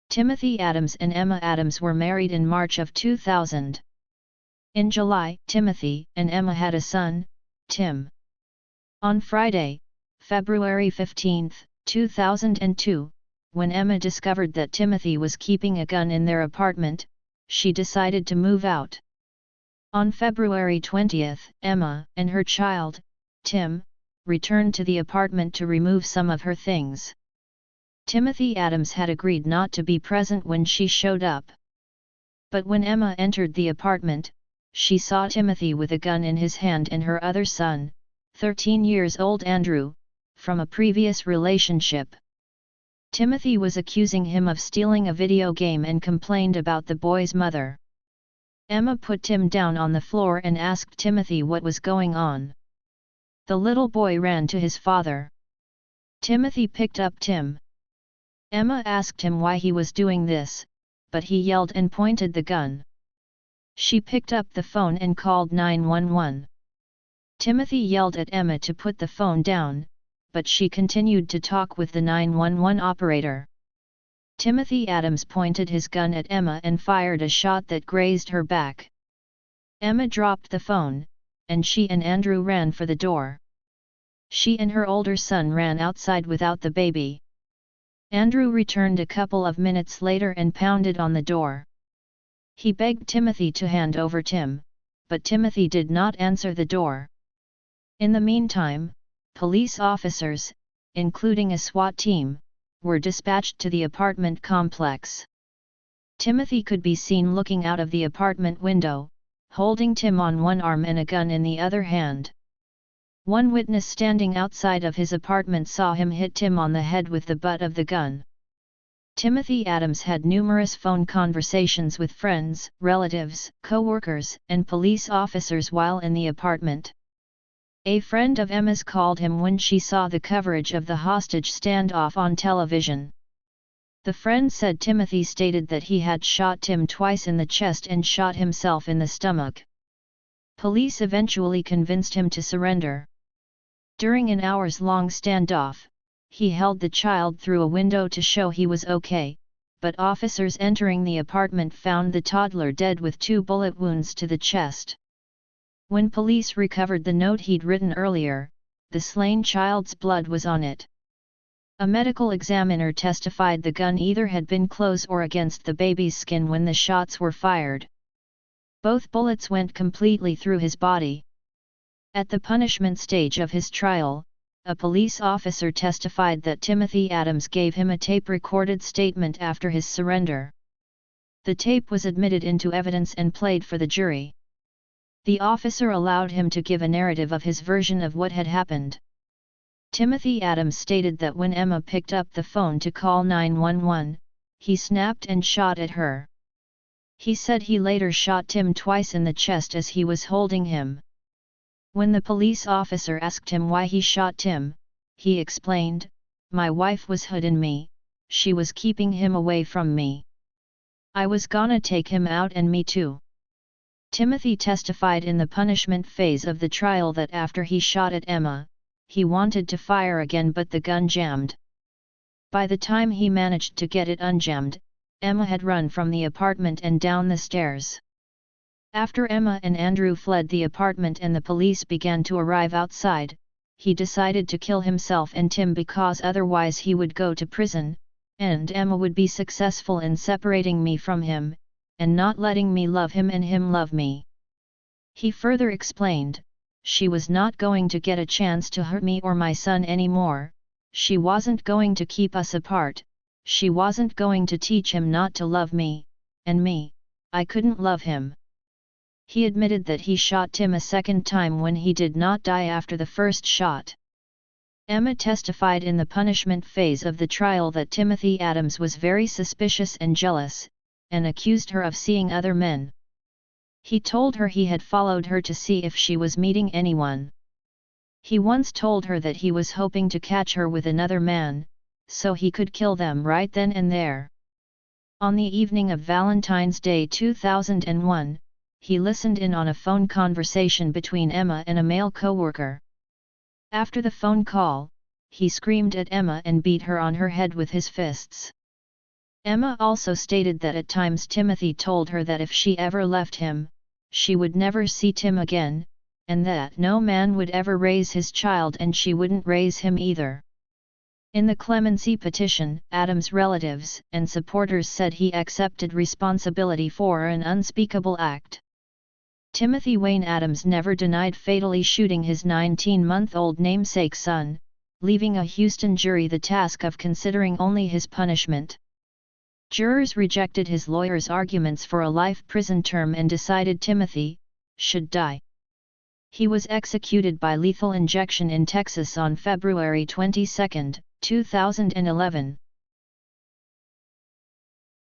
Timothy Adams and Emma Adams were married in March of 2000. In July, Timothy and Emma had a son, Tim. On Friday, February 15, 2002, when Emma discovered that Timothy was keeping a gun in their apartment, she decided to move out. On February 20, Emma and her child, Tim, returned to the apartment to remove some of her things. Timothy Adams had agreed not to be present when she showed up. But when Emma entered the apartment, she saw Timothy with a gun in his hand and her other son, 13 years old Andrew, from a previous relationship. Timothy was accusing him of stealing a video game and complained about the boy's mother. Emma put Tim down on the floor and asked Timothy what was going on. The little boy ran to his father. Timothy picked up Tim. Emma asked him why he was doing this, but he yelled and pointed the gun. She picked up the phone and called 911. Timothy yelled at Emma to put the phone down, but she continued to talk with the 911 operator. Timothy Adams pointed his gun at Emma and fired a shot that grazed her back. Emma dropped the phone, and she and Andrew ran for the door. She and her older son ran outside without the baby. Andrew returned a couple of minutes later and pounded on the door. He begged Timothy to hand over Tim, but Timothy did not answer the door. In the meantime, police officers, including a SWAT team, were dispatched to the apartment complex. Timothy could be seen looking out of the apartment window, holding Tim on one arm and a gun in the other hand. One witness standing outside of his apartment saw him hit Tim on the head with the butt of the gun. Timothy Adams had numerous phone conversations with friends, relatives, co-workers, and police officers while in the apartment. A friend of Emma's called him when she saw the coverage of the hostage standoff on television. The friend said Timothy stated that he had shot Tim twice in the chest and shot himself in the stomach. Police eventually convinced him to surrender. During an hours-long standoff, he held the child through a window to show he was okay, but officers entering the apartment found the toddler dead with 2 bullet wounds to the chest. When police recovered the note he'd written earlier, the slain child's blood was on it. A medical examiner testified the gun either had been close or against the baby's skin when the shots were fired. Both bullets went completely through his body. At the punishment stage of his trial, a police officer testified that Timothy Adams gave him a tape-recorded statement after his surrender. The tape was admitted into evidence and played for the jury. The officer allowed him to give a narrative of his version of what had happened. Timothy Adams stated that when Emma picked up the phone to call 911, he snapped and shot at her. He said he later shot Tim twice in the chest as he was holding him. When the police officer asked him why he shot Tim, he explained, "My wife was hooding me, she was keeping him away from me. I was gonna take him out and me too." Timothy testified in the punishment phase of the trial that after he shot at Emma, he wanted to fire again but the gun jammed. By the time he managed to get it unjammed, Emma had run from the apartment and down the stairs. After Emma and Andrew fled the apartment and the police began to arrive outside, he decided to kill himself and Tim because otherwise he would go to prison, and Emma would be successful in separating me from him, and not letting me love him and him love me. He further explained, "She was not going to get a chance to hurt me or my son anymore, she wasn't going to keep us apart, she wasn't going to teach him not to love me, and me, I couldn't love him." He admitted that he shot Tim a second time when he did not die after the first shot. Emma testified in the punishment phase of the trial that Timothy Adams was very suspicious and jealous, and accused her of seeing other men. He told her he had followed her to see if she was meeting anyone. He once told her that he was hoping to catch her with another man, so he could kill them right then and there. On the evening of Valentine's Day 2001, he listened in on a phone conversation between Emma and a male co-worker. After the phone call, he screamed at Emma and beat her on her head with his fists. Emma also stated that at times Timothy told her that if she ever left him, she would never see Tim again, and that no man would ever raise his child and she wouldn't raise him either. In the clemency petition, Adams' relatives and supporters said he accepted responsibility for an unspeakable act. Timothy Wayne Adams never denied fatally shooting his 19-month-old namesake son, leaving a Houston jury the task of considering only his punishment. Jurors rejected his lawyer's arguments for a life prison term and decided Timothy should die. He was executed by lethal injection in Texas on February 22, 2011.